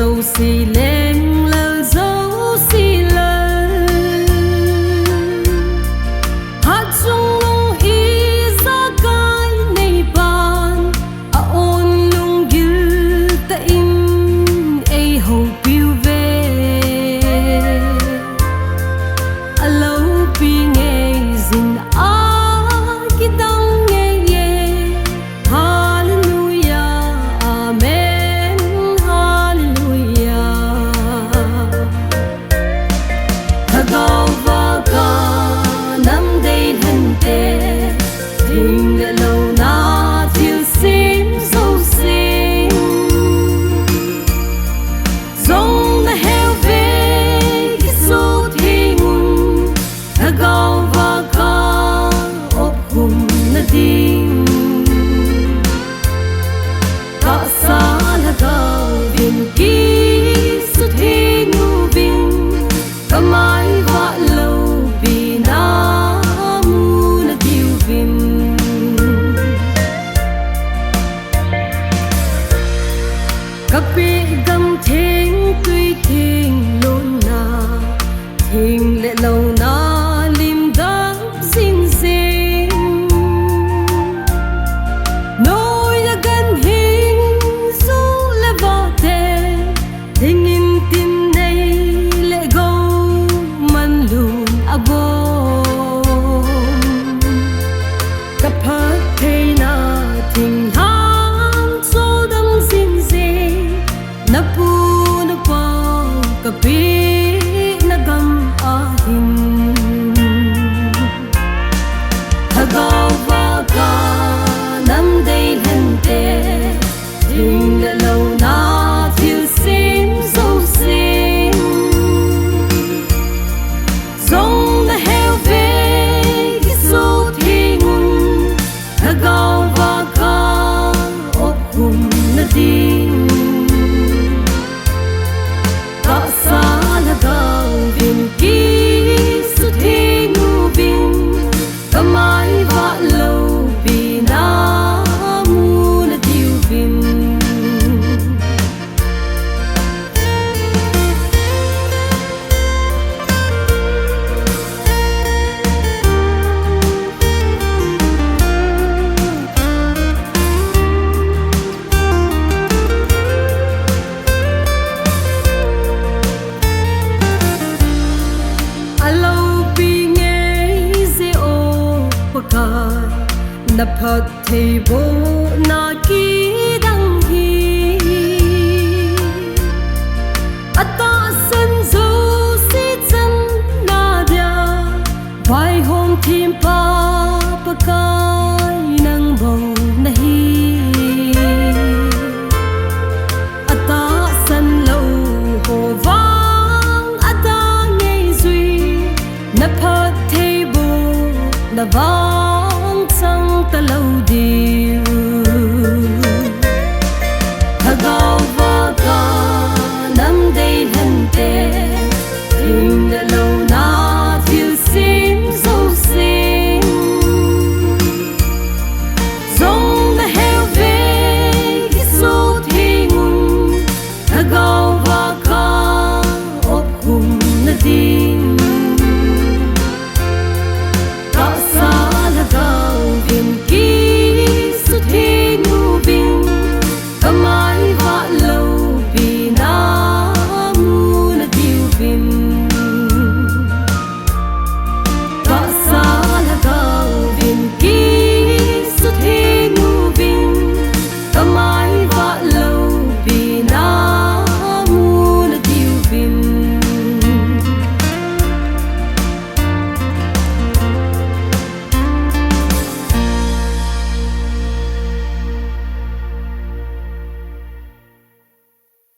dấu xì lên lờ dấu xì lên Hatchung nung ijakai neipan lunggil tahin piuve Aloupi ngeijin akidang ngeije Haleluija amen Haleluija Lhagaova ka namdei lhente Thingle louna THILSEM jousen Jongna heuve kisu thengun Lhagaova ka khum nadin Lhagaova kisu thengun kamai Aloupi namu na piuve Kapi gam thing tui thing louna Thingle louna lim dam xinh xinh Nôi là gần hình du là vào tè Tình in tim này lệ gâu man lùn agom Cặp hát thầy na thình hang số đâm xinh xinh Na pu na quang kapi na gam ahin Lhagaova ka namdei lhente Thingle louna THILSEM jousen Jongna heuve kisu thengun Lhagaova ka khum nadin Lhagaova kisu thengun kamai Aloupi namu na piuve Aloupi ngeije o pakai na phat thei bo na akidang hi ata sen zo si chan na dia Vaihom thim pa pakai nang bo na hi ata san lo ho vang ata ngei zui na phat thei bo na va